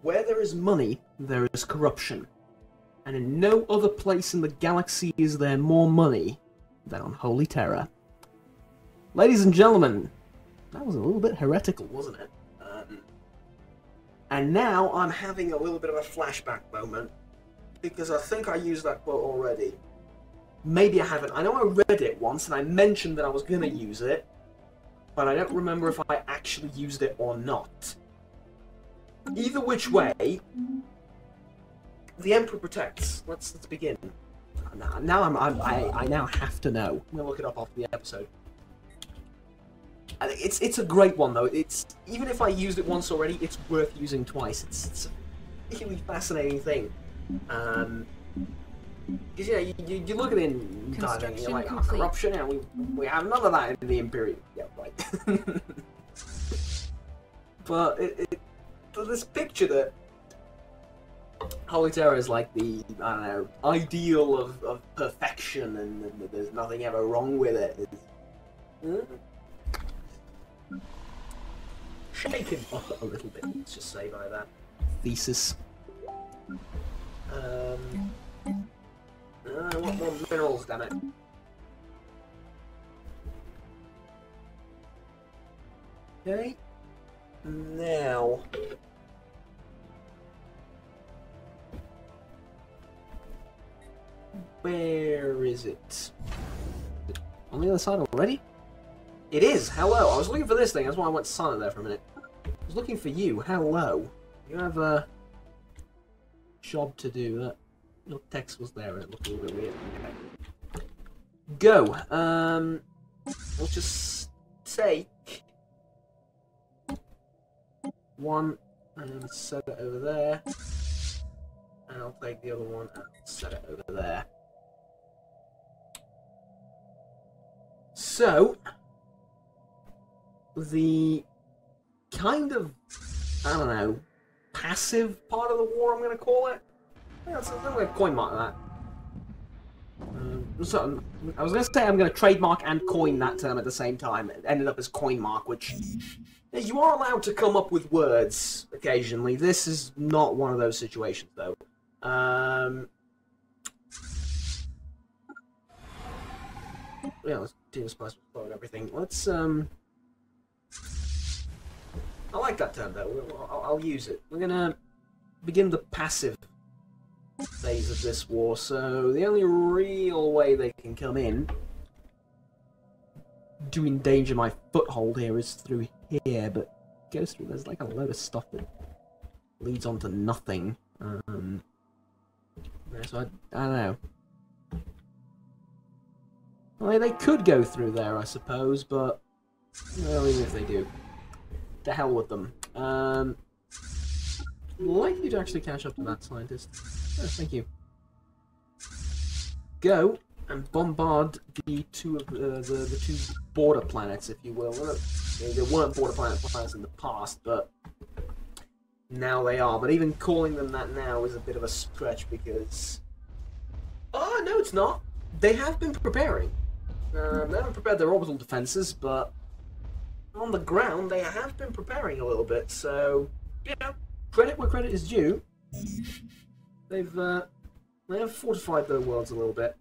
Where there is money, there is corruption. And in no other place in the galaxy is there more money than on Holy Terra. Ladies and gentlemen, that was a little bit heretical, wasn't it? And now I'm having a little bit of a flashback moment, because I think I used that quote already. Maybe I haven't. I know I read it once, and I mentioned that I was going to use it, but I don't remember if I actually used it or not. Either which way, the Emperor protects. Let's begin. Now I now have to know. I'm gonna look it up after the episode. It's a great one though. It's even if I used it once already, it's worth using twice. It's a really fascinating thing. Because you look at it in diving, and you're like, oh, corruption, and we have none of that in the Imperium. Yeah, right. But this picture that Holy Terra is like the, I don't know, ideal of perfection, and there's nothing ever wrong with it. Shaken up a little bit, let's just say by that. Thesis. I want more minerals, damn it. Okay. Now. Where is it? On the other side already? It is! Hello! I was looking for this thing, that's why I went silent there for a minute. I was looking for you. Hello. You have a job to do. That little text was there and it looked a little bit weird. Okay. Go! We'll just take one and set it over there. And I'll take the other one and set it over there. So, the kind of, I don't know, passive part of the war, I'm going to call it. Yeah, I'm going to coin mark that. So, I was going to say I'm going to trademark and coin that term at the same time. It ended up as coin mark, which you are allowed to come up with words occasionally. This is not one of those situations, though. Yeah, let's do the spice and everything. Let's, I like that term, though. I'll use it. We're gonna begin the passive phase of this war, so the only real way they can come in to endanger my foothold here is through here, but it goes through, there's like a load of stuff that leads on to nothing. So I don't know. Well, they could go through there, I suppose, but well, even if they do, to hell with them. Likely to actually catch up to that scientist. Oh, thank you. Go and bombard the two of the two border planets, if you will. Well, there weren't border planets in the past, but now they are. But even calling them that now is a bit of a stretch because. Oh no, it's not. They have been preparing. They haven't prepared their orbital defenses, but on the ground they have been preparing a little bit. So, yeah, credit where credit is due. They have fortified their worlds a little bit.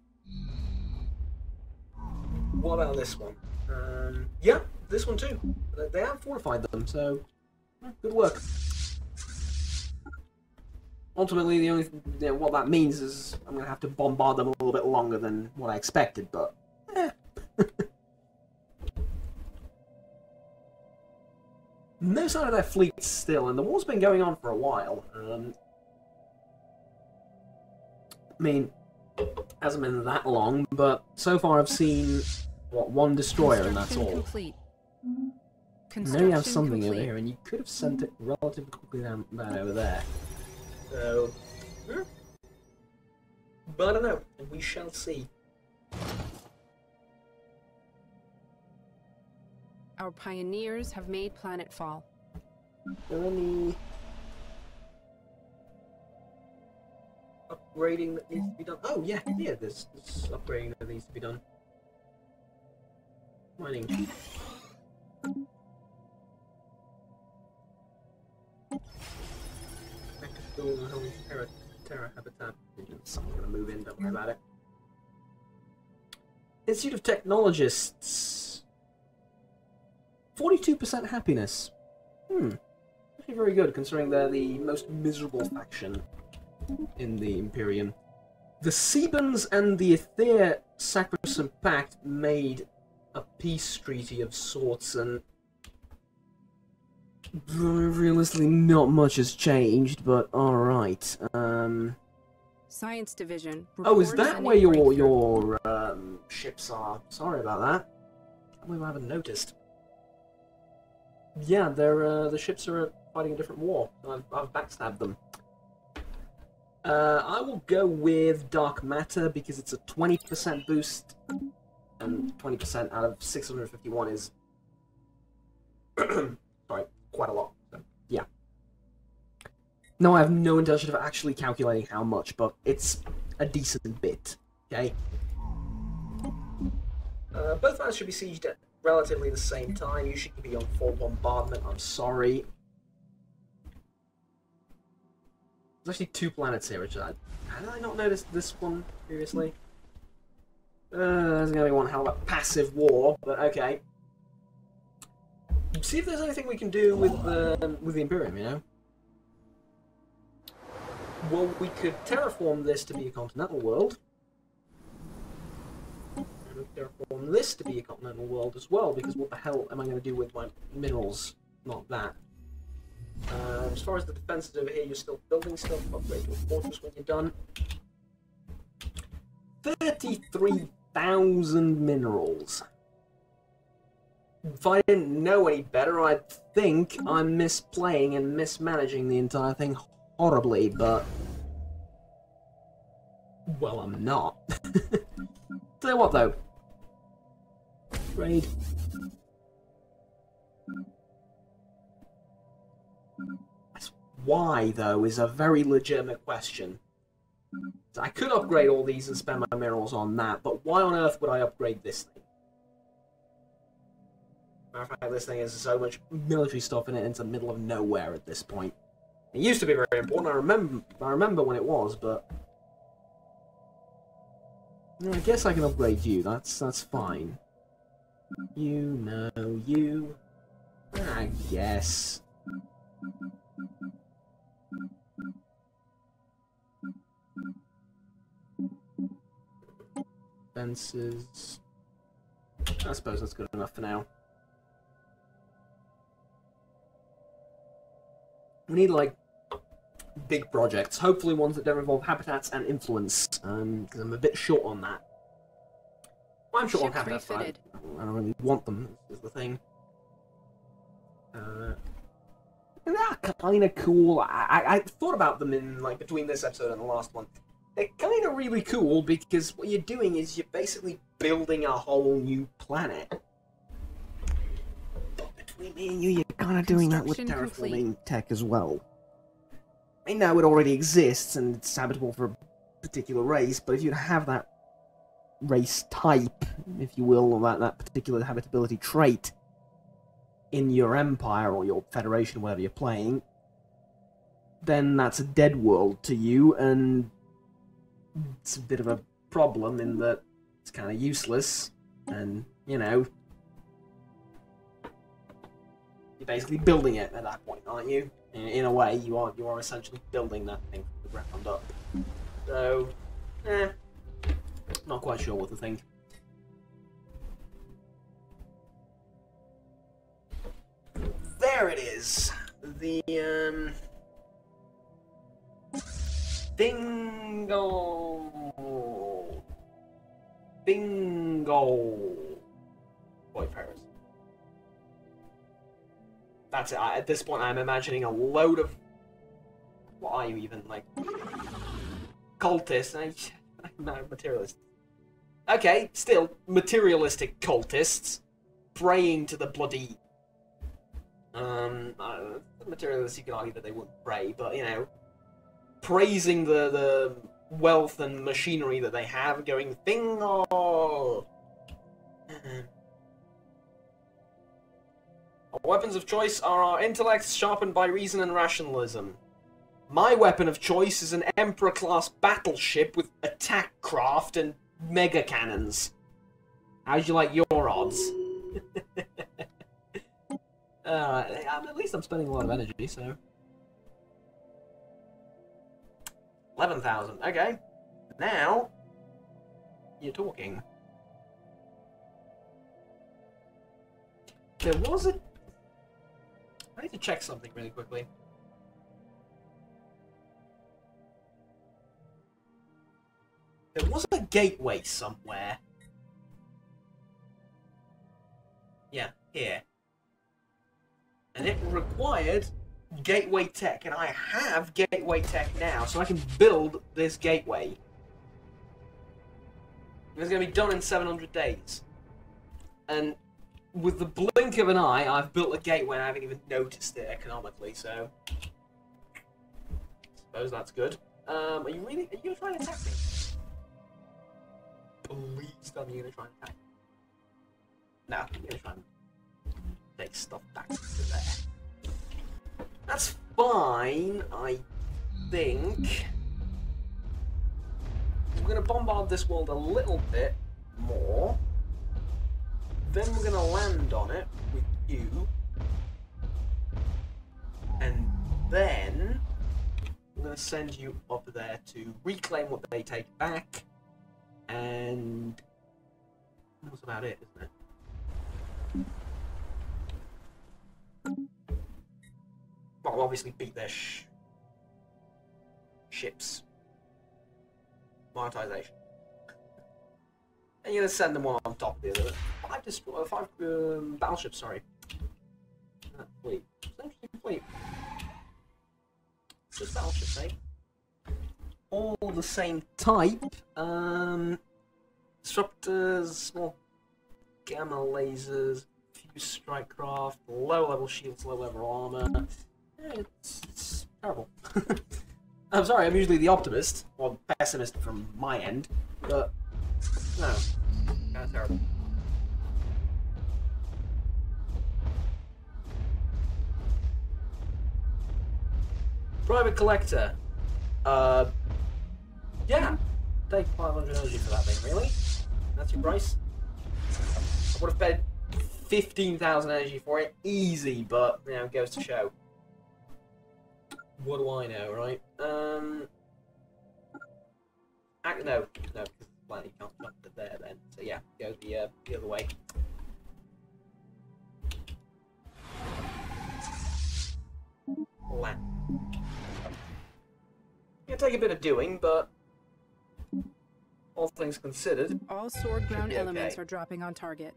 What about this one? Yeah, this one too. They have fortified them, so good work. Ultimately, the only what that means is I'm going to have to bombard them a little bit longer than what I expected, but no sign of their fleet still, and the war's been going on for a while. I mean, hasn't been that long, but so far I've seen, what, one destroyer, and that's all. Complete. Now you have something over here, and you could have sent it relatively quickly down over there. So, but I don't know, and we shall see. Our pioneers have made planetfall. Is there any upgrading that needs to be done? Oh yeah, there's upgrading that needs to be done. Mining. Terra habitat. Someone's gonna move in, don't worry about it. Institute of Technologists. 42% happiness. Actually very good, considering they're the most miserable faction in the Imperium. The Sebans and the Aether Sacrosanct Pact made a peace treaty of sorts, and realistically not much has changed, but alright. Science Division. Oh, is Report that sending where breakthrough. your ships are? Sorry about that. I believe I haven't noticed. Yeah, they're the ships are fighting a different war. I've backstabbed them. I will go with Dark Matter because it's a 20% boost, and 20% out of 651 is sorry, quite a lot. So, yeah. No, I have no intention of actually calculating how much, but it's a decent bit. Okay. Both planets should be sieged at relatively the same time. You should be on full bombardment. I'm sorry. There's actually 2 planets here, which how did I not notice this one previously? There's gonna be one hell of a passive war, but okay. See if there's anything we can do with the Imperium, you know? Well, we could terraform this to be a continental world. And we could terraform this to be a continental world as well, because what the hell am I going to do with my minerals? Not that. As far as the defenses over here, you're still building stuff. Upgrade your fortress when you're done. 33,000 minerals. If I didn't know any better, I'd think I'm misplaying and mismanaging the entire thing horribly, but... well, I'm not. Tell you what, though. Trade. Why, though, is a very legitimate question. So I could upgrade all these and spend my minerals on that, but why on earth would I upgrade this thing? Matter of fact, this thing has so much military stuff in it, it's in the middle of nowhere at this point. It used to be very important, I remember when it was, but... yeah, I guess I can upgrade you, that's fine. You know, you... I guess... Fences... I suppose that's good enough for now. We need, like, big projects. Hopefully ones that don't involve habitats and influence, because I'm a bit short on that. Well, I'm short on habitats, but I don't really want them, is the thing. And they're kind of cool. I thought about them in, like, between this episode and the last one. They're kind of really cool because what you're doing is you're basically building a whole new planet. But between me and you, you're kind of doing that with terraforming tech as well. I know it already exists and it's habitable for a particular race, but if you have that race type, if you will, or that particular habitability trait in your empire or your federation, whatever you're playing, then that's a dead world to you, and it's a bit of a problem in that it's kind of useless, and, you know, you're basically building it at that point, aren't you? In a way, you are essentially building that thing from the ground up. So, not quite sure what to think. There it is. The Bingo Wayfarers. That's it. At this point, I'm imagining a load of... what are you even, like... cultists? No, materialists. Okay, still, materialistic cultists praying to the bloody... materialists, you could argue that they wouldn't pray, but, you know, praising the wealth and machinery that they have, going, bingo! Our weapons of choice are our intellects sharpened by reason and rationalism. My weapon of choice is an Emperor-class battleship with attack craft and mega cannons. How'd you like your odds? At least I'm spending a lot of energy, so... 11,000, okay. Now, you're talking. There was a... I need to check something really quickly. There was a gateway somewhere. Yeah, here. And it required gateway tech, and I have gateway tech now, so I can build this gateway. It's going to be done in 700 days. And with the blink of an eye, I've built a gateway and I haven't even noticed it economically, so... suppose that's good. Are you going to try and attack me? Please tell me you're going to try and attack me. No, you're going to try and take stuff back to there. That's fine, I think. We're going to bombard this world a little bit more. Then we're going to land on it with you. And then I'm going to send you up there to reclaim what they take back. And that's about it, isn't it? Well, obviously beat their ships. Monetization. And you're gonna send them one on top of the other. Five battleships, sorry. Fleet. It's an interesting fleet. Just battleships, eh? All the same type. Disruptors, small gamma lasers, few strike craft, low-level shields, low-level armor. It's terrible. I'm sorry, I'm usually the optimist, or pessimist from my end, but no, kind of terrible. Private collector. Yeah, take 500 energy for that thing, really? That's your price? I would have paid 15,000 energy for it, easy, but, you know, it goes to show. What do I know, right? No, because the planet can't jump to there then. So yeah, go the other way. Land. It'll take a bit of doing, but all things considered, all sword ground elements okay. are dropping on target.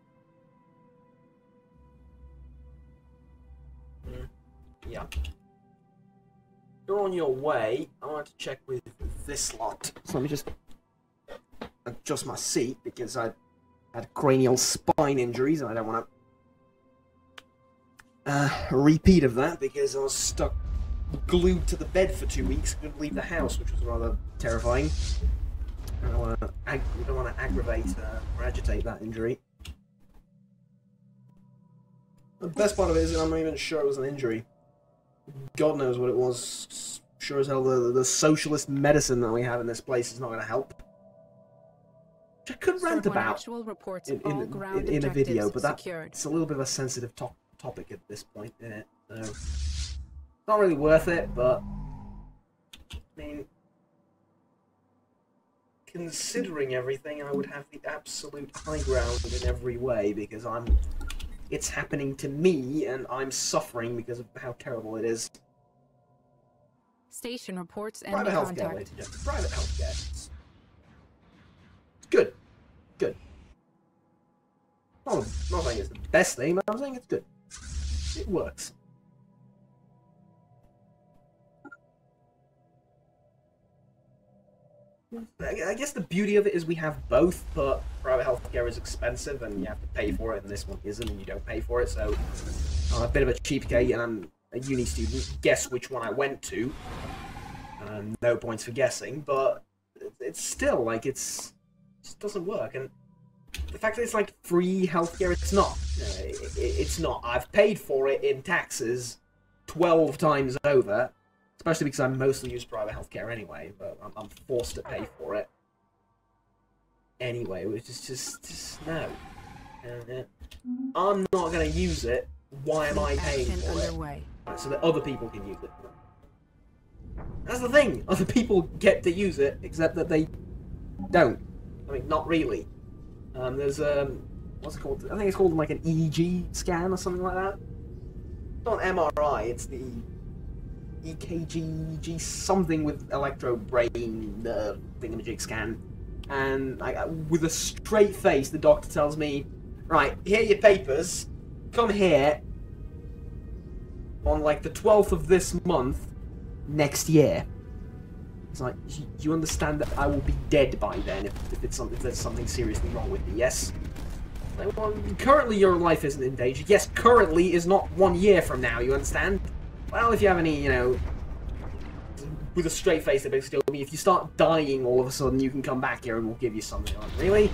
Yeah. You're on your way. I want to check with this lot. So let me just adjust my seat because I had cranial spine injuries and I don't want a repeat of that because I was stuck glued to the bed for 2 weeks. Couldn't leave the house, which was rather terrifying. I don't want to aggravate or agitate that injury. The best part of it is that I'm not even sure it was an injury. God knows what it was. Sure as hell the socialist medicine that we have in this place is not going to help. Which I could rant about in a video, but that's a little bit of a sensitive topic at this point, isn't it? So, not really worth it, but I mean, considering everything, I would have the absolute high ground in every way because it's happening to me and I'm suffering because of how terrible it is. Station reports and private healthcare, ladies and gentlemen. Private healthcare. It's good. Good. Not saying it's the best thing, but I'm saying it's good. It works. I guess the beauty of it is we have both, but private healthcare is expensive and you have to pay for it, and this one isn't, and you don't pay for it, so I'm a bit of a cheapskate, and I'm a uni student. Guess which one I went to. No points for guessing, but it's still, like, it just doesn't work, and the fact that it's, like, free healthcare, it's not. It's not. I've paid for it in taxes 12 times over, Especially because I mostly use private healthcare anyway, but I'm forced to pay for it. Anyway, which is just no. I'm not going to use it. Why am I paying for it? Right, so that other people can use it. That's the thing. Other people get to use it, except that they don't. I mean, not really. There's what's it called? I think it's called like an EEG scan or something like that. It's not an MRI. It's the EKG something with electro brain thingamajig scan. And with a straight face, the doctor tells me, "Right, here are your papers. Come here on like the 12th of this month next year." It's like, you understand that I will be dead by then if there's something seriously wrong with me, yes? Like, well, currently your life isn't in danger. Yes, currently is not 1 year from now, you understand? Well, if you have any, you know, with a straight face, they basically told me, if you start dying all of a sudden, you can come back here and we'll give you something. Like, really?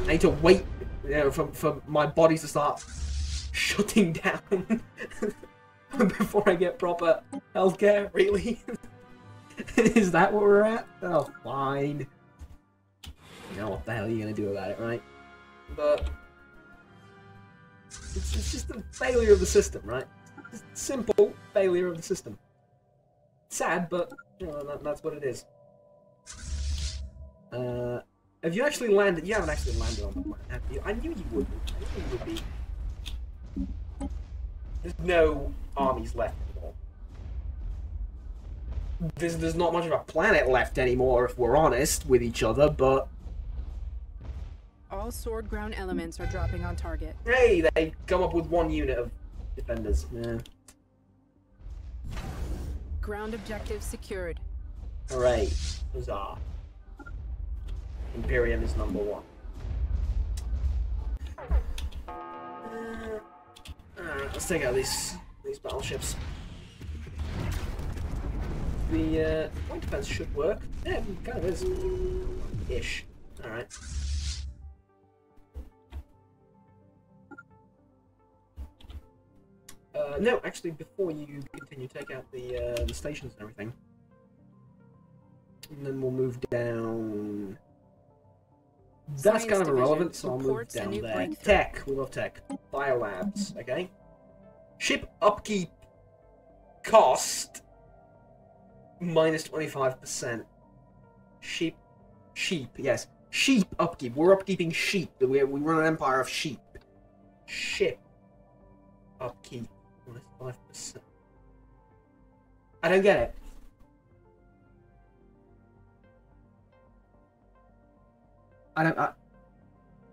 I need to wait, you know, for my body to start shutting down before I get proper healthcare, really? Is that where we're at? Oh, fine. You know what the hell are you gonna do about it, right? But it's just a failure of the system, right? Just simple failure of the system. Sad, but you know that's what it is. Have you actually landed? You haven't actually landed on the planet, have you? I knew you would. I knew you would be. There's no armies left anymore. There's not much of a planet left anymore, if we're honest with each other, but... All sword ground elements are dropping on target. Hey, they come up with 1 unit of defenders. Yeah. Ground objective secured. Hooray. Huzzah. Imperium is #1. Alright, let's take out these battleships. The point defense should work. Yeah, it kind of is. Ish. Alright. No, actually, before you continue, take out the stations and everything. And then we'll move down. That's kind of irrelevant, so I'll move down there. Tech. We love tech. Biolabs, okay? Ship upkeep cost minus 25%. Sheep, yes. Sheep upkeep. We're upkeeping sheep. We run an empire of sheep. Ship upkeep minus 5%. I don't get it.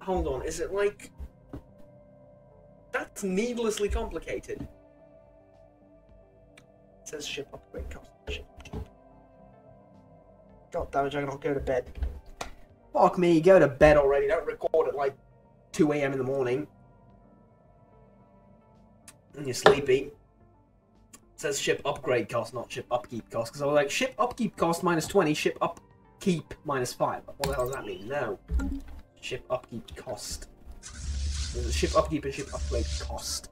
Hold on, is it like... That's needlessly complicated. It says ship upgrade cost. God damn it, I cannot go to bed. Fuck me, go to bed already, don't record at like 2 AM in the morning. And you're sleepy. It says ship upgrade cost, not ship upkeep cost, because I was like, ship upkeep cost minus 20, ship upkeep minus 5. What the hell does that mean? No. Ship upkeep cost. There's a ship upkeep and ship upgrade cost.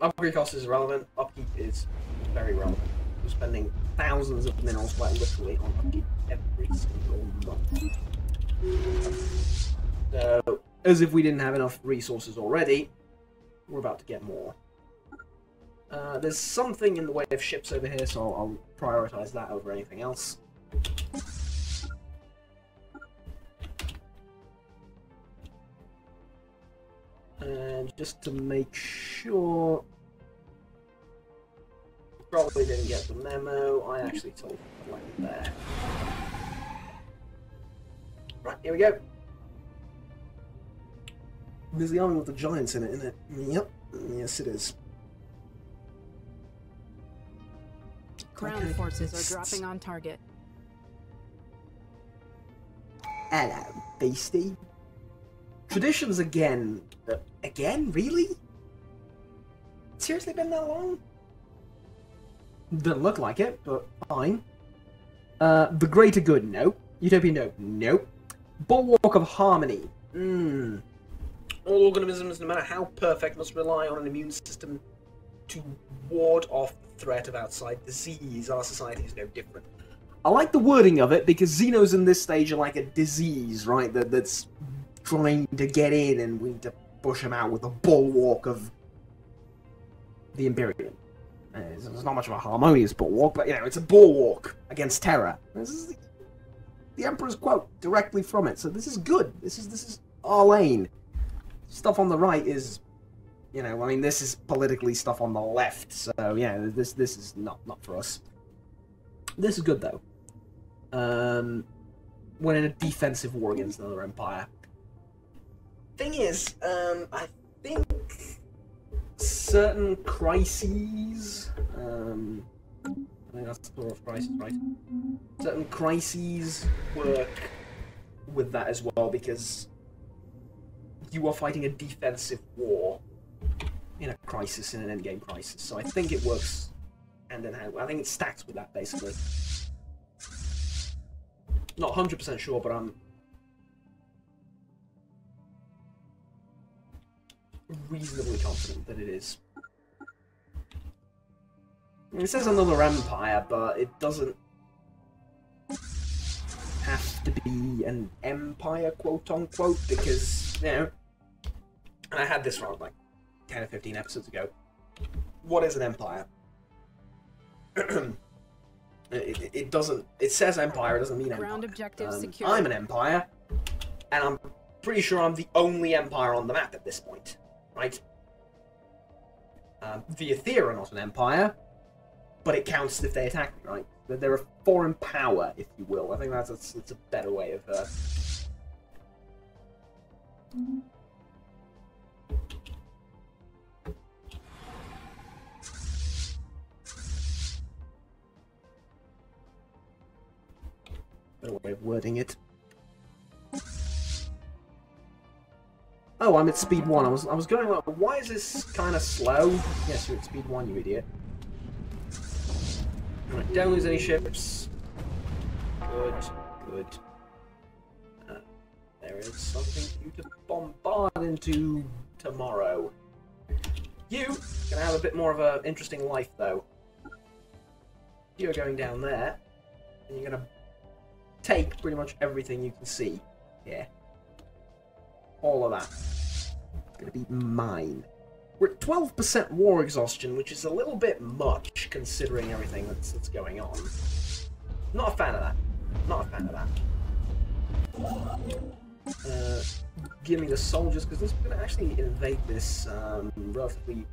Upgrade cost is irrelevant, upkeep is very relevant. We're spending thousands of minerals quite literally on upkeep every single month. So, as if we didn't have enough resources already, we're about to get more. There's something in the way of ships over here, so I'll prioritize that over anything else. And just to make sure... Probably didn't get the memo, I actually told him to land there. Right, here we go. There's the army with the giants in it, isn't it? Yep, yes it is. Ground forces are dropping on target. Hello, beastie. Traditions again. Again? Really? Seriously been that long? Doesn't look like it, but fine. The greater good, no. Utopian, no. Nope. Bulwark of harmony. All organisms, no matter how perfect, must rely on an immune system to ward off the threat of outside disease. Our society is no different. I like the wording of it because Xenos in this stage are like a disease, right? That's trying to get in, and we need to push them out with a bulwark of the Imperium. It's not much of a harmonious bulwark, but you know, it's a bulwark against terror. This is the Emperor's quote directly from it, so this is good. This is our lane. Stuff on the right is, you know, I mean, this is politically stuff on the left, so yeah, this is not for us. This is good though. When in a defensive war against another empire. Thing is, I think certain crises, I think that's the plural of crisis, right? Certain crises work with that as well, because you are fighting a defensive war in a crisis, in an endgame crisis. So I think it works hand in hand. I think it stacks with that, basically. Not 100% sure, but I'm reasonably confident that it is. I mean, it says another empire, but it doesn't have to be an empire, quote-unquote, because, you know, and I had this from like 10 or 15 episodes ago. What is an empire? It doesn't. It says empire. It doesn't mean empire. Ground objective secure. I'm an empire, and I'm pretty sure I'm the only empire on the map at this point, right? The Aether are not an empire, but it counts if they attack me, right? They're a foreign power, if you will. I think that's a better way of. Better way of wording it. Oh, I'm at speed 1. I was going like, why is this kind of slow? Yes, you're at speed 1, you idiot. Right, don't lose any ships. Good, good. There is something for you to bombard into tomorrow. You gonna have a bit more of an interesting life, though. You're going down there, and you're gonna take pretty much everything you can see here. All of that. It's gonna be mine. We're at 12% war exhaustion, which is a little bit much considering everything that's going on. Not a fan of that. Not a fan of that. Give me the soldiers, because we're going to actually invade this relatively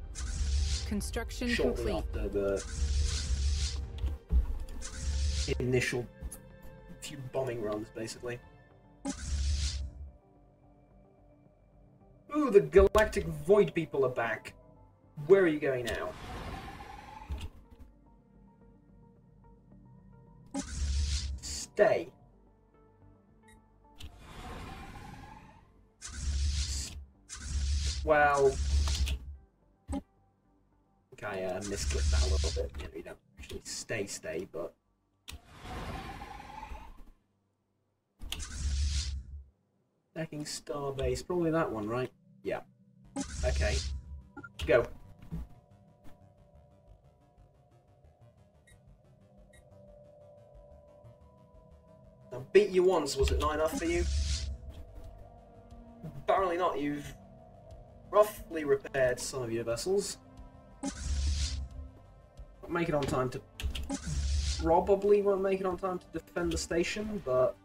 Construction shortly complete. after the initial few bombing runs, basically. Ooh, the Galactic Void people are back. Where are you going now? Stay. Well, I think I misclicked that a little bit. You know, you don't actually stay, but attacking Starbase, probably that one, right? Yeah. Okay. Go. I beat you once, was it not enough for you? Apparently not, you've roughly repaired some of your vessels. Won't make it on time to... Probably won't make it on time to defend the station, but...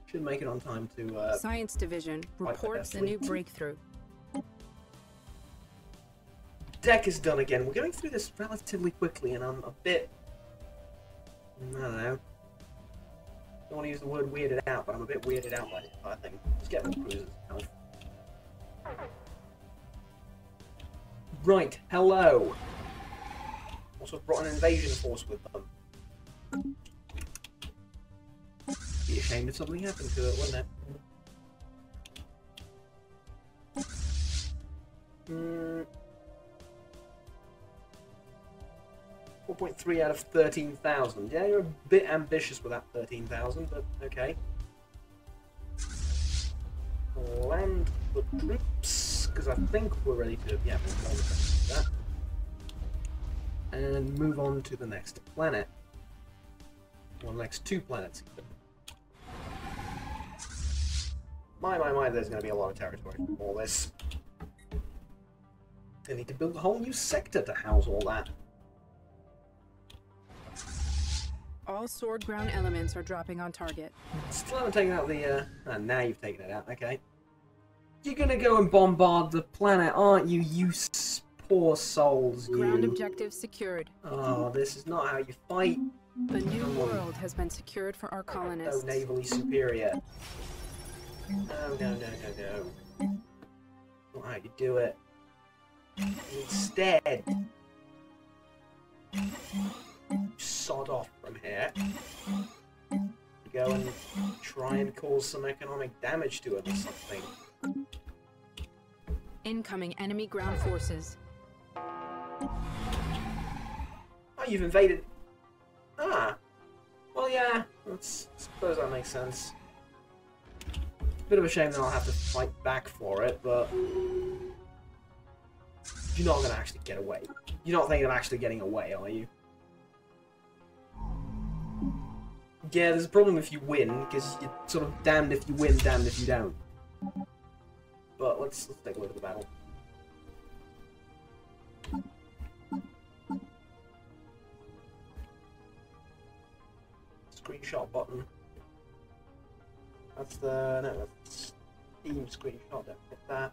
should make it on time to, Science Division reports a new breakthrough. Deck is done again. We're going through this relatively quickly, and I'm a bit... I don't know. Don't want to use the word weirded out, but I'm a bit weirded out by the entire thing. Let's get more cruisers. Right, hello. Also brought an invasion force with them. Be ashamed if something happened to it, wouldn't it? 4.3 out of 13,000. Yeah, you're a bit ambitious with that 13,000, but okay. Land the troops. because I think we're ready to, yeah, move on to that. And move on to the next planet. Or the next 2 planets even. My, there's going to be a lot of territory for all this. They need to build a whole new sector to house all that. All sword ground elements are dropping on target. Still haven't taken out the, now you've taken it out, okay. You're gonna go and bombard the planet, aren't you, you poor souls, you. Ground objective secured. Oh, this is not how you fight. The new world has been secured for our colonists. So navally superior. No. Not how you do it. Instead, sod off from here. Go and try and cause some economic damage to it or something. Incoming enemy ground forces. Oh, you've invaded. Ah. Well, yeah. I suppose that makes sense. Bit of a shame that I'll have to fight back for it, but you're not going to actually get away. You're not thinking of actually getting away, are you? Yeah, there's a problem if you win, because you're sort of damned if you win, damned if you don't. But let's take a look at the battle. Screenshot button. That's the... no, that's Steam screenshot, don't hit that.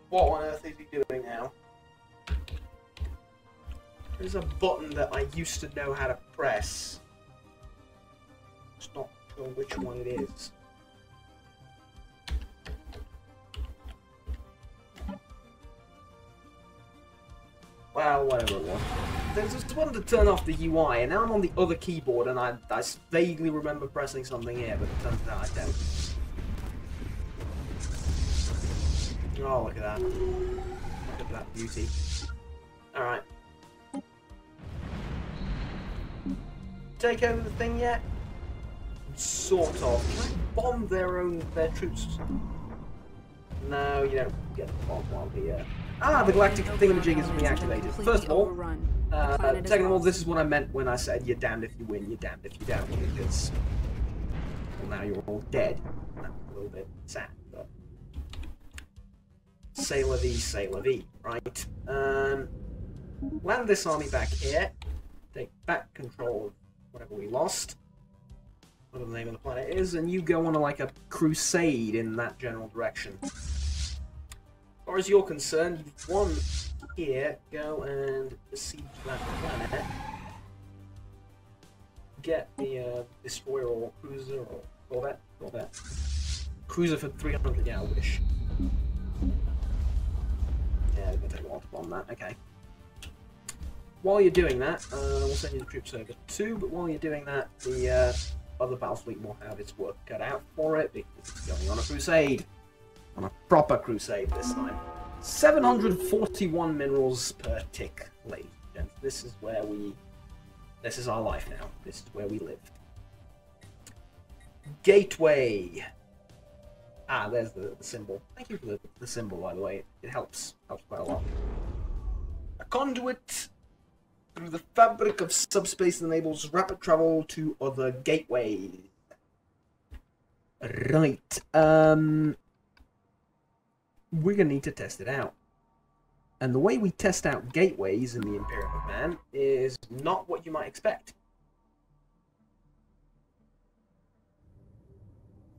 What on earth is he doing now? There's a button that I used to know how to press. Just not sure which one it is. Well, whatever it was. There's just one to turn off the UI, and now I'm on the other keyboard, and I vaguely remember pressing something here, but it turns out I don't. Oh, look at that. Look at that beauty. Alright. Take over the thing yet? Sort of. Can I bomb their troops? No, you don't get the bomb while here. Ah, the galactic thingamajig is reactivated. First of all, second of all, this is what I meant when I said you're damned if you win, you're damned if you don't, because well, now you're all dead. That's a little bit sad, but c'est la vie, right? Land this army back here. Take back control of whatever we lost, whatever the name of the planet is, and you go on like a crusade in that general direction. As far as you're concerned, you've won here. Go and besiege that planet. Get the destroyer or cruiser or Corvette. Cruiser for 300. Yeah, I wish. Yeah, it's gonna take a while to bomb that. Okay. While you're doing that, we'll send you the troops over too. But while you're doing that, the other battle fleet will have its work cut out for it because it's going on a crusade. On a proper crusade this time. 741 minerals per tick, ladies and gents. This is where we... this is our life now. This is where we live. Gateway. Ah, there's the symbol. Thank you for the symbol, by the way. It helps quite a lot. A conduit through the fabric of subspace enables rapid travel to other gateways. Right. We're going to need to test it out. And the way we test out gateways in the Imperium of Man is not what you might expect.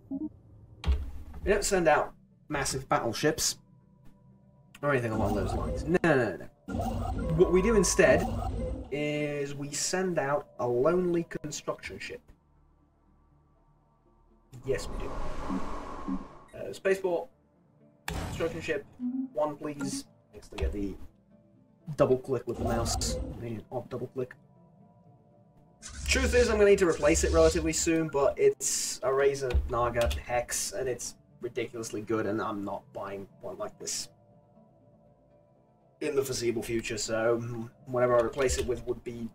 We don't send out massive battleships or anything along those lines. No. What we do instead is we send out a lonely construction ship. Yes, we do. Spaceport. Construction ship, one please. Next to get the double click with the mouse. The odd double click. Truth is, I'm going to need to replace it relatively soon, but it's a Razor Naga Hex, and it's ridiculously good, and I'm not buying one like this. in the foreseeable future, so whatever I replace it with would be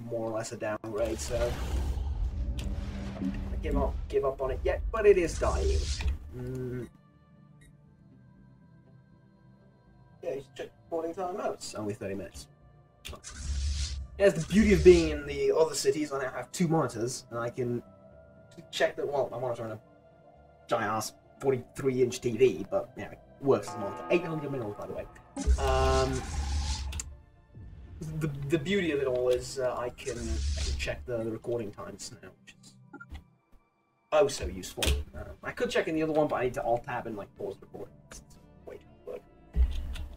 more or less a downgrade, so I give up on it yet, but it is dying. Yeah, you should check recording time. Oh, it's only 30 minutes. Yeah, the beauty of being in the other cities, I now have 2 monitors, and I can check that. Well, I'm monitoring a giant ass 43-inch TV, but yeah, it works as a monitor. 800 mils, by the way. The beauty of it all is I can check the recording times now, which is oh so useful. I could check in the other one, but I need to alt-tab and like pause the recording. It's way too much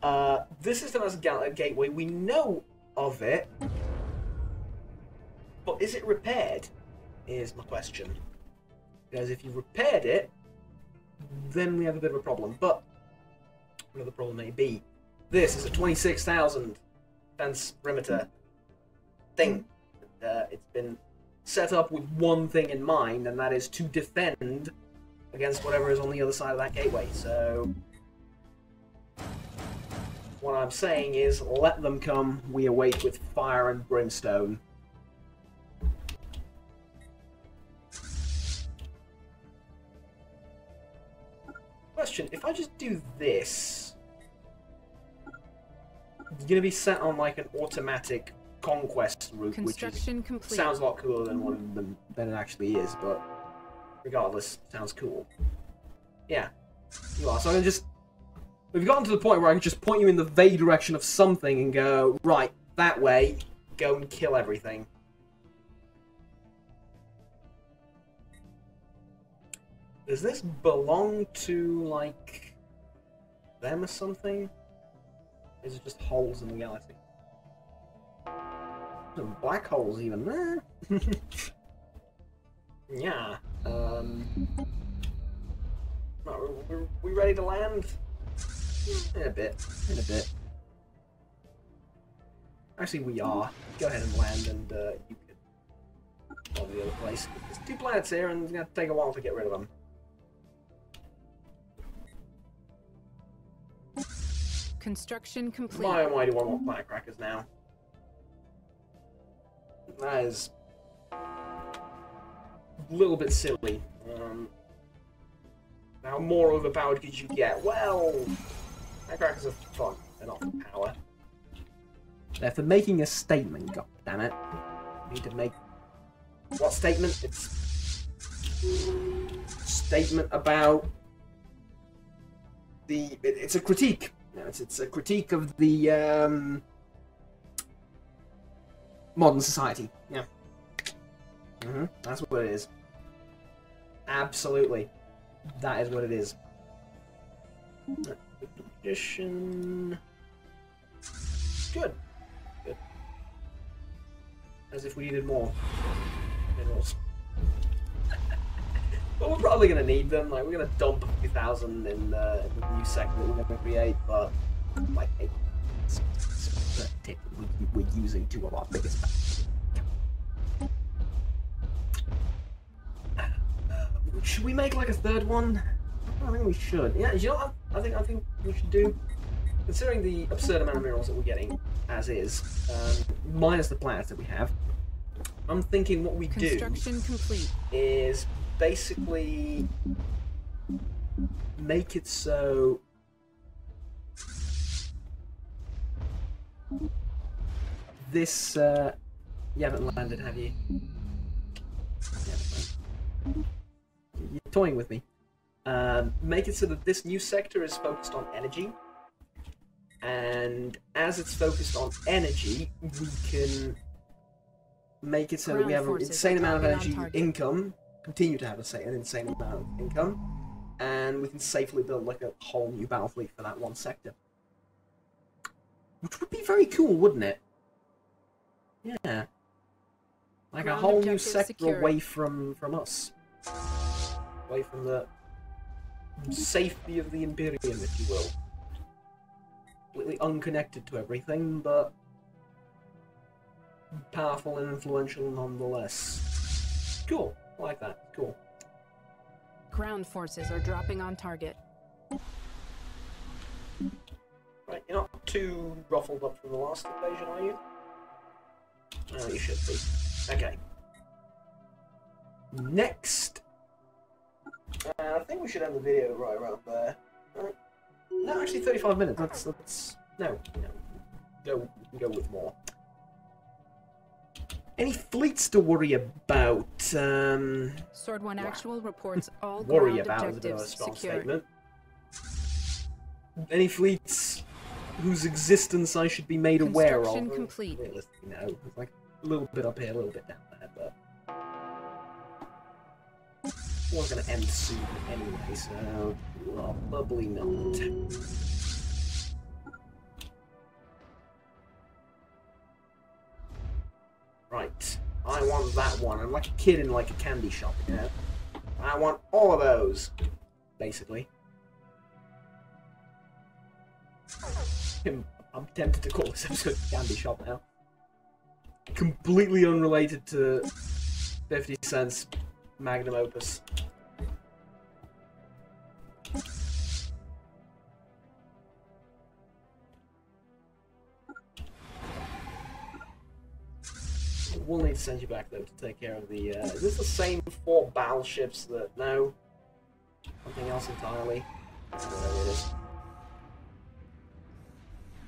work. This system has a gateway. We know of it, but is it repaired? Is my question. Because if you repaired it, then we have a bit of a problem. But whatever the problem may be, this is a 26,000 defense perimeter thing. It's been set up with one thing in mind, and that is to defend against whatever is on the other side of that gateway. So what I'm saying is, let them come. We await with fire and brimstone. Question: if I just do this, it's going to be set on like an automatic conquest route, which is, sounds a lot cooler than it actually is, but regardless, sounds cool. Yeah, you are. So I'm just, we've gotten to the point where I can just point you in the vague direction of something and go, right, that way, go and kill everything. Does this belong to, like, them or something? Is it just holes in the galaxy? Some black holes even there. Yeah. Are we ready to land? In a bit. In a bit. Actually, we are. Go ahead and land, and you can go to the other place. There's 2 planets here, and it's going to take a while to get rid of them. Construction complete. Why do I want planet crackers now? That is a little bit silly. How more overpowered could you get? Well, planet crackers are fun. They're not for power. They're for making a statement, goddammit. You need to make... What statement? It's... statement about... the... It's a critique. No, it's a critique of the, modern society. Yeah. That's what it is. Absolutely. That is what it is. Tradition. Good. Good. As if we needed more minerals. But we're probably going to need them. Like, we're going to dump a few thousand in the new sector that we're going to create, but like, it's the tip we're using to our biggest battle. Should we make like a 3rd one? I think we should. Yeah, you know what I think we should do? Considering the absurd amount of minerals that we're getting, as is, minus the planets that we have, I'm thinking what we do is basically make it so this you haven't landed, have you? You're toying with me. Make it so that this new sector is focused on energy, and as it's focused on energy, we can make it so that we have an insane amount of energy income, continue to have an insane amount of income, and we can safely build like a whole new battle fleet for that one sector. Which would be very cool, wouldn't it? Yeah. Like a whole new sector away from us. Away from the safety of the Imperium, if you will. Completely unconnected to everything, but powerful and influential nonetheless. Cool. I like that. Cool. Ground forces are dropping on target. Right, you know, too ruffled up from the last invasion, are you? Oh, you should be. Okay. Next. I think we should end the video right around there. Right. No, actually 35 minutes. Let's no. Go with more. Any fleets to worry about? Sword 1 Actual reports all worry ground about is a bit of a objectives strong secured. statement. Any fleets whose existence I should be made aware of? Construction complete. Realistically, no. It's like a little bit up here, a little bit down there, but war's gonna end soon anyway, so probably not. Right, I want that one. I'm like a kid in like a candy shop, you know? I want all of those, basically. I'm tempted to call this episode Candy Shop now. Completely unrelated to 50 Cent's magnum opus. We'll need to send you back though to take care of the. Is this the same 4 battleships that? No. Something else entirely. Whatever it is.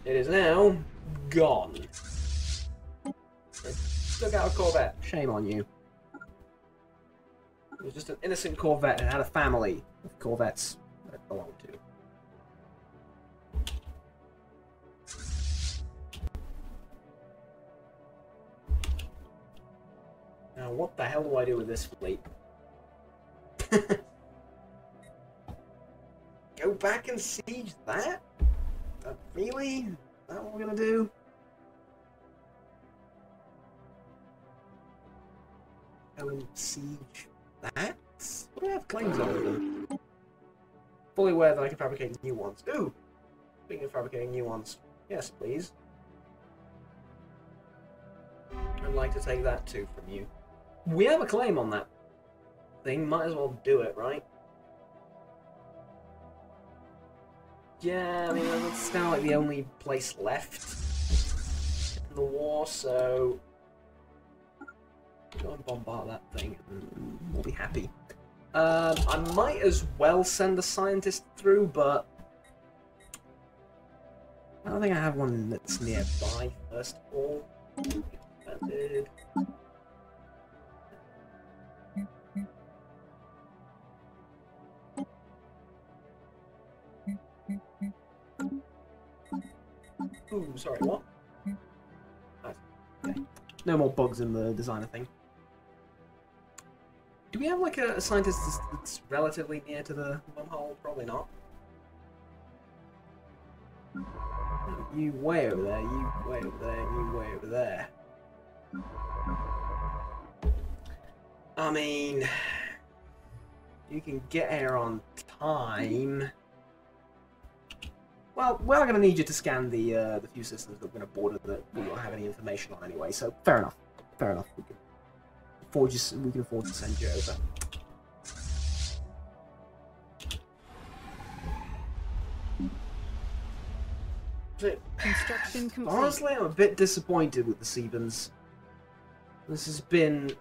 It is now gone. It took out a Corvette. Shame on you. It was just an innocent Corvette and had a family of Corvettes that it belonged to. Now, what the hell do I do with this fleet? Go back and siege that? Really? Is that what we're gonna do? Go and siege that? What do I have claims over them? Fully aware that I can fabricate new ones. Ooh! Speaking of fabricating new ones, yes, please. I'd like to take that too from you. We have a claim on that thing, might as well do it, right? Yeah, I mean, it's kind of like the only place left in the war, so go and bombard that thing and we'll be happy. I might as well send a scientist through, but I don't think I have one that's nearby, first of all. Expanded. Ooh, sorry, what? Oh, okay. No more bugs in the designer thing. Do we have like a scientist that's relatively near to the wormhole? Probably not. You way over there, you way over there, you way over there. I mean, you can get here on time. Well, we're going to need you to scan the few systems that we're going to board that we don't have any information on anyway. So fair enough. Fair enough. We can afford to send you over. Construction complete. Honestly, I'm a bit disappointed with the Sebans. This has been.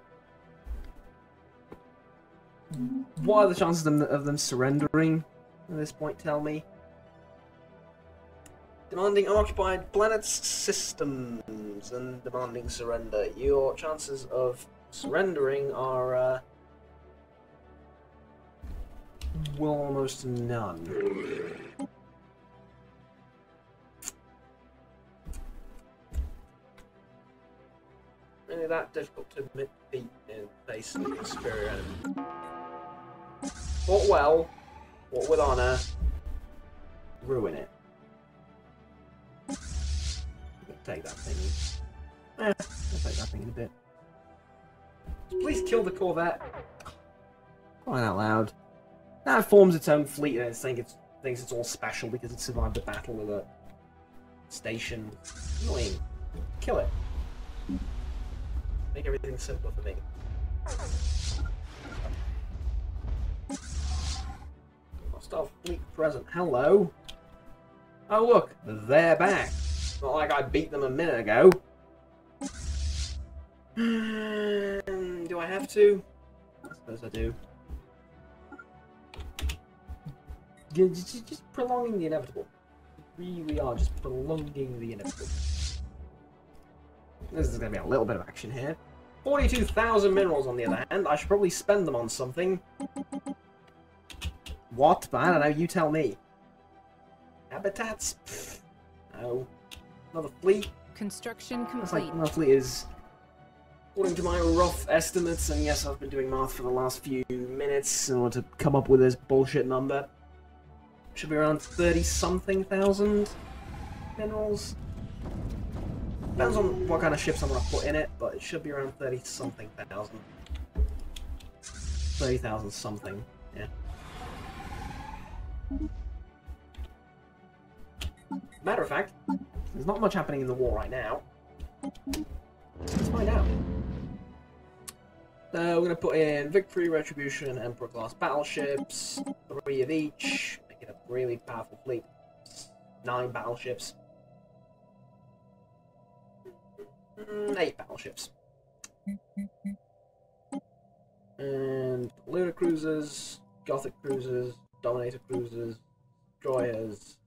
What are the chances of them surrendering at this point? Tell me. Demanding unoccupied planets systems and demanding surrender. Your chances of surrendering are well, almost none. Really that difficult to admit defeat in the face of Imperium. Fought well, fought with honor, ruin it. Take that thing. I'll take that thing in a bit. Please kill the Corvette. Crying out loud. Now it forms its own fleet and it thinks it's all special because it survived the battle with a station. Annoying. Kill it. Make everything simpler for me. Hostile fleet present. Hello. Oh look, they're back. Not like I beat them a minute ago. Do I have to? I suppose I do. Just prolonging the inevitable. We really are just prolonging the inevitable. This is going to be a little bit of action here. 42,000 minerals on the other hand. I should probably spend them on something. What? But I don't know, you tell me. Habitats? Pfft. No. Another fleet? Construction complete. That's like another fleet is, according to my rough estimates, and yes, I've been doing math for the last few minutes in order to come up with this bullshit number. Should be around 30-something thousand minerals. Depends on what kind of ships I'm going to put in it, but it should be around 30-something thousand. 30,000 something, yeah. Matter of fact, there's not much happening in the war right now. Let's find out. So we're going to put in Victory, Retribution, Emperor class battleships, 3 of each, make it a really powerful fleet. 9 battleships. 8 battleships. And lunar cruisers, Gothic cruisers, Dominator cruisers, destroyers,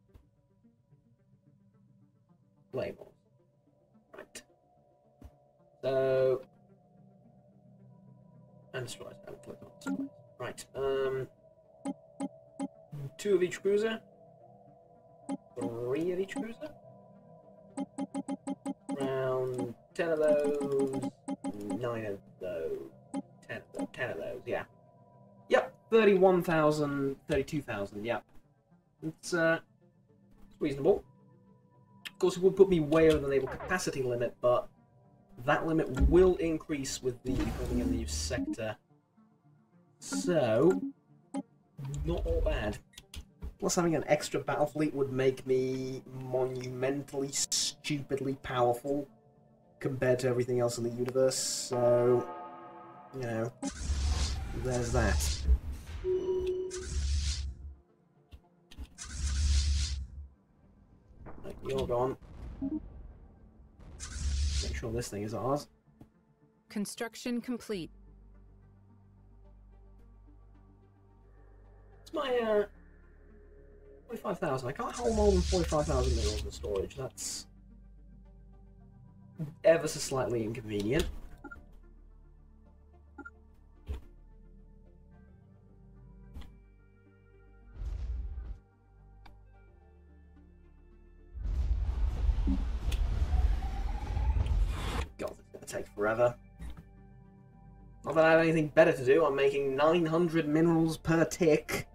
labels. Right. So, and destroyers. I'll click on destroyers. Right. 2 of each cruiser. 3 of each cruiser. Around 10 of those. 9 of those. 10 of those. Yeah. Yep. 31,000. 32,000. Yep. It's reasonable. Of course, it would put me way over the naval capacity limit, but that limit will increase with the building a new sector. So, not all bad. Plus, having an extra battle fleet would make me monumentally, stupidly powerful compared to everything else in the universe. So, you know, there's that. Right, you're gone. Make sure this thing is ours. Construction complete. It's my 45,000. I can't hold more than 45,000 minerals in storage. That's ever so slightly inconvenient. God, it's gonna take forever. Not that I have anything better to do. I'm making 900 minerals per tick.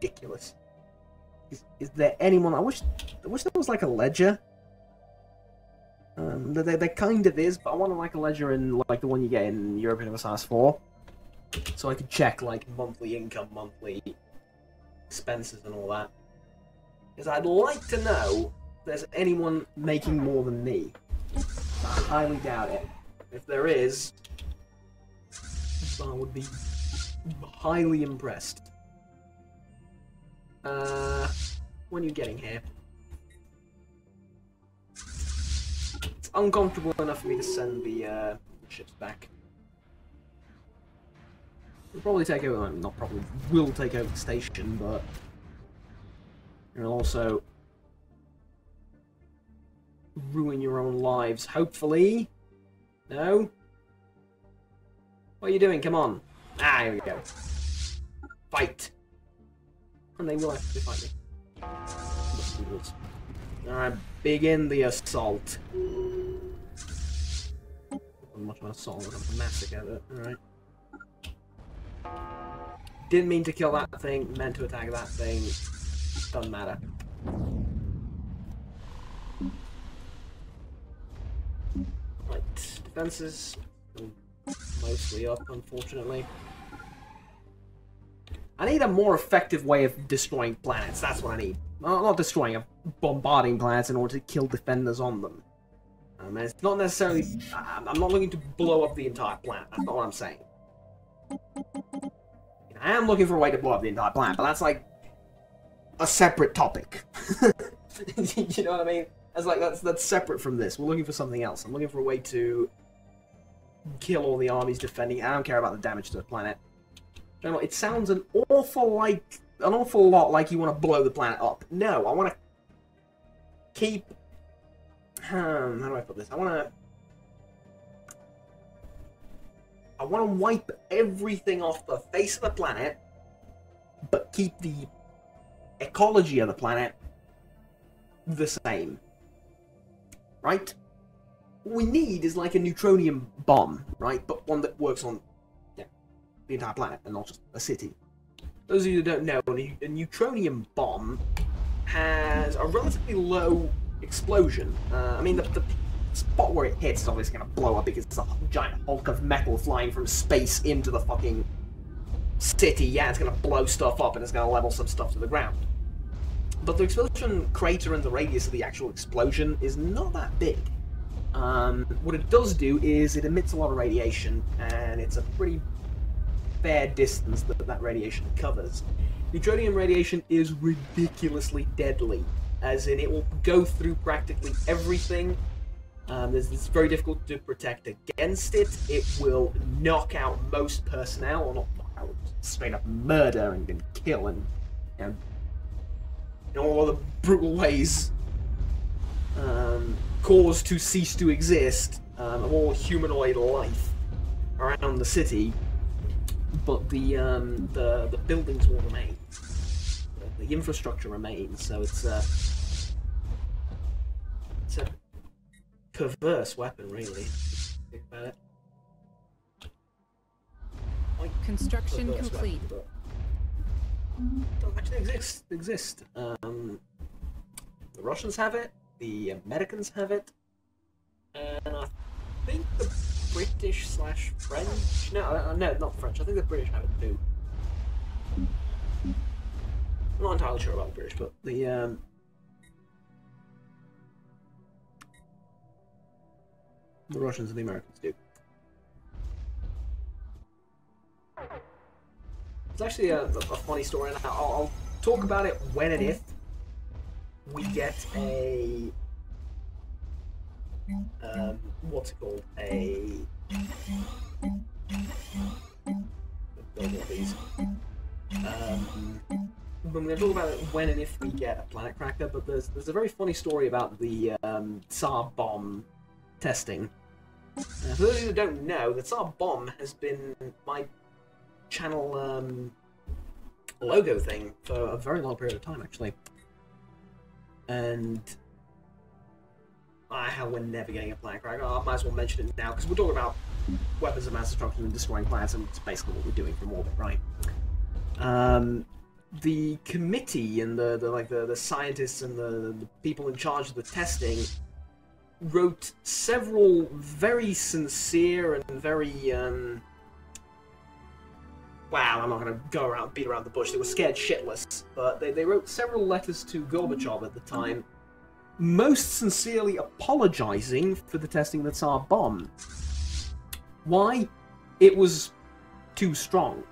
Ridiculous. Is there anyone? I wish there was like a ledger. There kind of is, but I want like a ledger in like the one you get in European Versailles 4, so I could check like monthly income, monthly expenses, and all that. Because I'd like to know if there's anyone making more than me. I highly doubt it. If there is, I would be highly impressed. When are you getting here? It's uncomfortable enough for me to send the ships back. We'll probably take over, not probably, will take over the station, but it'll also ruin your own lives, hopefully. No? What are you doing? Come on. Ah, here we go. Fight. And they will actually fight me. Alright, begin the assault. Not much of an assault, I'm a massacre, alright. Didn't mean to kill that thing, meant to attack that thing. Doesn't matter. Right, defenses mostly up, unfortunately. I need a more effective way of destroying planets, that's what I need. Not destroying, bombarding planets in order to kill defenders on them. It's not necessarily... I'm not looking to blow up the entire planet, that's not what I'm saying. I am looking for a way to blow up the entire planet, but that's like... a separate topic. You know what I mean? That's separate from this. We're looking for something else. I'm looking for a way to kill all the armies defending. I don't care about the damage to the planet. You know, it sounds an awful lot like you want to blow the planet up. No, I want to keep. How do I put this? I want to wipe everything off the face of the planet, but keep the ecology of the planet the same. Right? What we need is like a neutronium bomb, right? But one that works on the entire planet and not just a city. Those of you who don't know, a neutronium bomb has a relatively low explosion. I mean, the spot where it hits is obviously going to blow up because it's a giant hulk of metal flying from space into the fucking city. Yeah, it's going to blow stuff up and it's going to level some stuff to the ground. But the explosion crater and the radius of the actual explosion is not that big. What it does do is it emits a lot of radiation, and it's a pretty fair distance that radiation covers. Neutronium radiation is ridiculously deadly, as in it will go through practically everything. It's very difficult to protect against it. It will knock out most personnel, or not knock out, straight up murder and kill and in all other brutal ways cause to cease to exist of all humanoid life around the city. But the buildings will remain. The infrastructure remains, so it's a perverse weapon, really. Think about it. Construction complete. Weapon, doesn't actually exist. The Russians have it. The Americans have it, and I think the British/French. No, not French. I think the British have it too. I'm not entirely sure about the British, but the Russians and the Americans do. It's actually a funny story, and I'll talk about it when and if we get a what's it called? We're going to talk about it when and if we get a planet cracker, but there's a very funny story about the Tsar bomb testing. For those of you who don't know, the Tsar bomb has been my channel logo thing for a very long period of time, actually. And we're never getting a planet cracker. I might as well mention it now, because we're talking about weapons of mass destruction and destroying planets, and it's basically what we're doing from orbit, right? The committee and the scientists and the people in charge of the testing wrote several very sincere and very wow, I'm not going to go around beat around the bush. They were scared shitless, but they wrote several letters to Gorbachev at the time, most sincerely apologizing for the testing of the Tsar bomb. Why? It was too strong.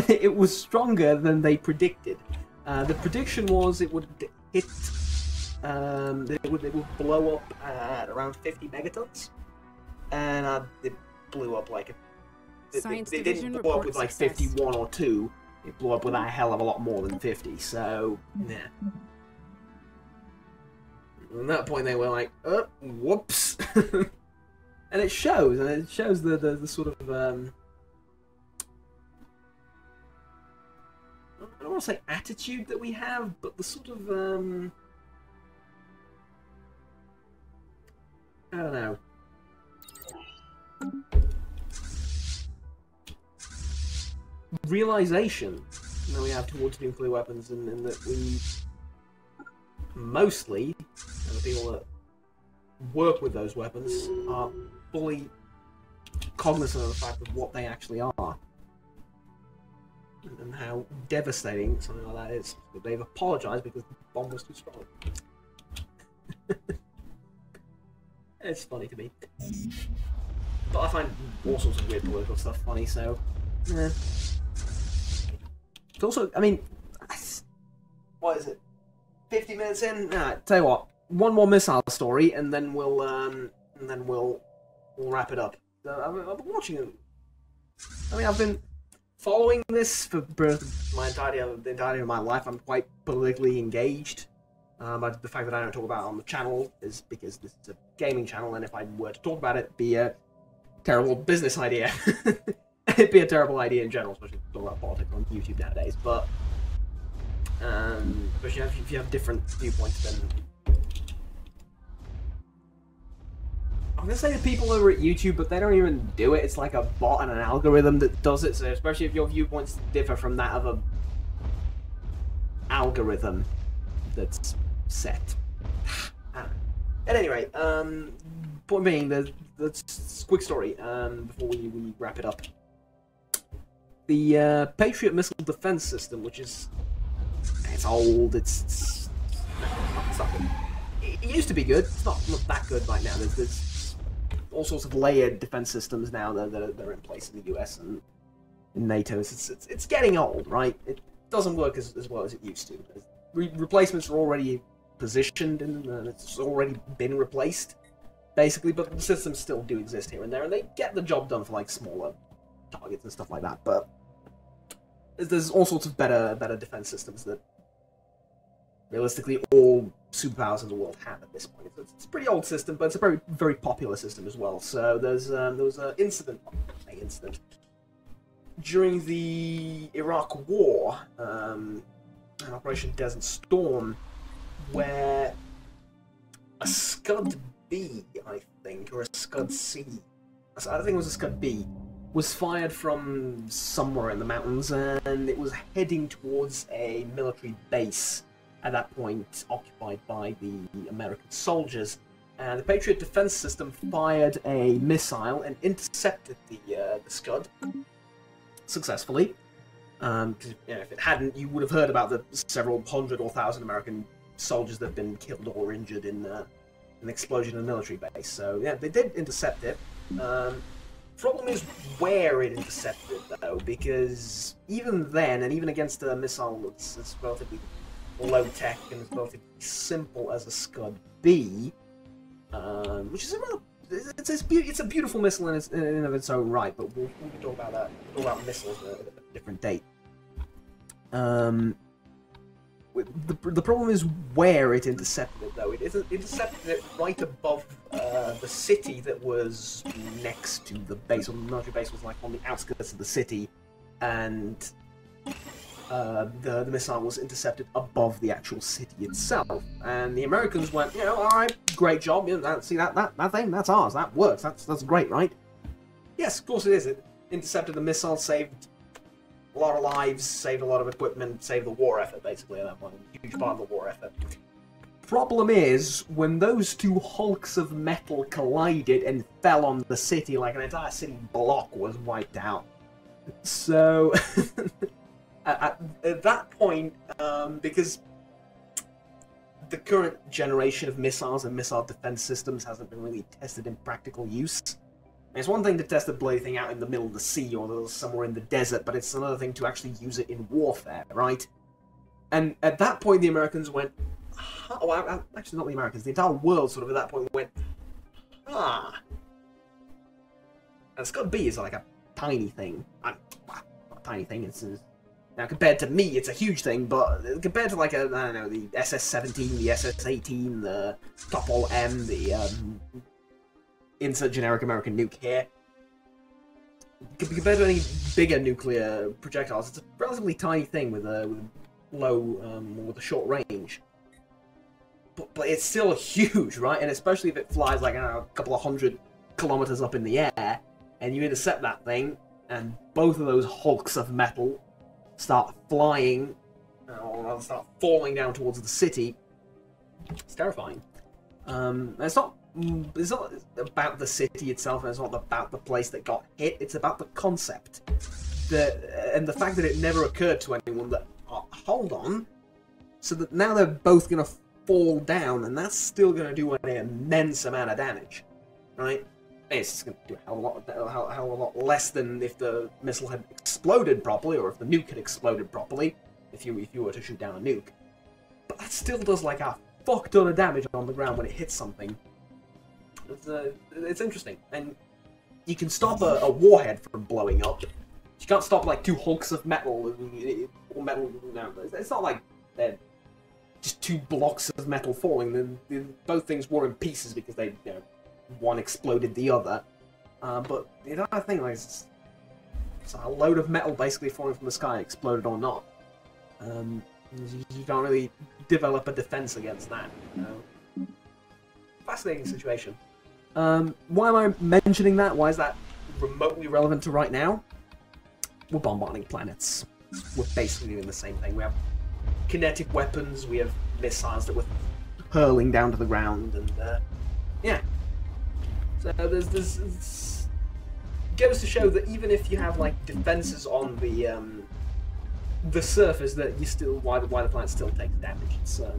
It was stronger than they predicted. The prediction was it would hit. It would blow up at around 50 megatons, and it blew up like they didn't blow up with like 51 or 2. It blew up with a hell of a lot more than 50. So, yeah. At that point, they were like, whoops. And it shows, the sort of I don't want to say attitude that we have, but the sort of I don't know. Realization that we have towards nuclear weapons, and that we mostly, and the people that work with those weapons, are fully cognizant of the fact of what they actually are. And how devastating something like that is. But they've apologized because the bomb was too strong. It's funny to me. But I find all sorts of weird political stuff funny, so... It's also, I mean... what is it? 50 minutes in? Nah, tell you what, one more missile story, and then we'll wrap it up. I've been watching it. I mean, I've been following this for the entirety of my life. I'm quite politically engaged. But the fact that I don't talk about it on the channel is because this is a gaming channel, and if I were to talk about it, it'd be a terrible business idea. It'd be a terrible idea in general, especially talk about politics on YouTube nowadays. But if you have different viewpoints, then I'm gonna say the people over at YouTube, but they don't even do it. It's like a bot and an algorithm that does it. So especially if your viewpoints differ from that of a algorithm that's set. At any rate, point being, the quick story before we wrap it up. The Patriot missile defense system, which is it's old. It's not good. It used to be good. It's not that good right now. There's all sorts of layered defense systems now that are in place in the US and in NATO. It's getting old, right? It doesn't work as well as it used to. Replacements are already positioned and it's already been replaced, basically, but the systems still do exist here and there, and they get the job done for like smaller targets and stuff like that. But there's all sorts of better defense systems that realistically all superpowers in the world have at this point. It's a pretty old system, but it's a very, very popular system as well. So there was an incident during the Iraq War, an Operation Desert Storm, where a Scud B, I think, or a Scud C, I think it was a Scud B, was fired from somewhere in the mountains, and it was heading towards a military base at that point occupied by the American soldiers. And the Patriot defense system fired a missile and intercepted the Scud successfully. If it hadn't, you would have heard about the several hundred or thousand American soldiers that have been killed or injured in an explosion in a military base. So yeah, they did intercept it. Problem is where it intercepted, though, because even then, and even against a missile that's relatively low tech and as relatively simple as a Scud B, which is it's a beautiful missile in and of its own right, but we'll talk about that. We'll talk about missiles at a different date. The problem is where it intercepted it, though. It intercepted it right above the city that was next to the base, or the military base was like on the outskirts of the city, and the missile was intercepted above the actual city itself. And the Americans went, all right, great job. See that thing? That's ours. That works. That's great, right? Yes, of course it is. It intercepted the missile, saved a lot of lives, saved a lot of equipment, saved the war effort, basically, at that point. A huge part of the war effort. Problem is, when those two hulks of metal collided and fell on the city, like an entire city block was wiped out. So, at that point, because the current generation of missiles and missile defense systems hasn't been really tested in practical use. It's one thing to test a bloody thing out in the middle of the sea or somewhere in the desert, but it's another thing to actually use it in warfare, right? And at that point, the Americans went, actually not the Americans, the entire world sort of at that point went, And Scud B is like a tiny thing. Not a tiny thing, now compared to me, it's a huge thing, but compared to like I don't know, the SS-17, the SS-18, the Topol-M, the insert generic American nuke here. Compared to any bigger nuclear projectiles, it's a relatively tiny thing with a low, with a short range. But it's still huge, right? And especially if it flies like, I don't know, a couple of 100 kilometers up in the air, and you intercept that thing, and both of those hulks of metal start flying, or start falling down towards the city. It's terrifying. It's not about the city itself, and it's not about the place that got hit. It's about the concept, and the fact that it never occurred to anyone that hold on, so that now they're both going to fall down, and that's still going to do an immense amount of damage, right? It's going to do a hell of a lot less than if the missile had exploded properly, or if the nuke had exploded properly. If you were to shoot down a nuke. but that still does like a fuck ton of damage on the ground when it hits something. It's interesting, and you can stop a warhead from blowing up. You can't stop like two hulks of metal or metal. No, it's not like they're just two blocks of metal falling. Both things were in pieces because they, one exploded the other. But the other thing, like, it's a load of metal basically falling from the sky, exploded or not. You can't really develop a defense against that. Fascinating situation. Why am I mentioning that? Why is that remotely relevant to right now? We're bombarding planets. We're basically doing the same thing. We have kinetic weapons, we have missiles that we're hurling down to the ground, and yeah. So there's goes to show that even if you have like defenses on the surface, that you still why the planet still takes damage. So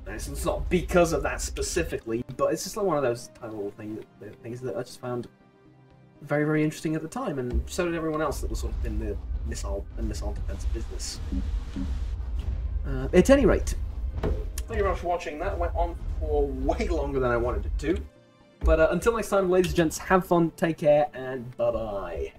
it's not because of that specifically, but it's just like one of those kind of little things that I just found very, very interesting at the time, and so did everyone else that was sort of in the missile defense business. At any rate, thank you very much for watching. That went on for way longer than I wanted it to. But until next time, ladies and gents, have fun, take care, and bye-bye.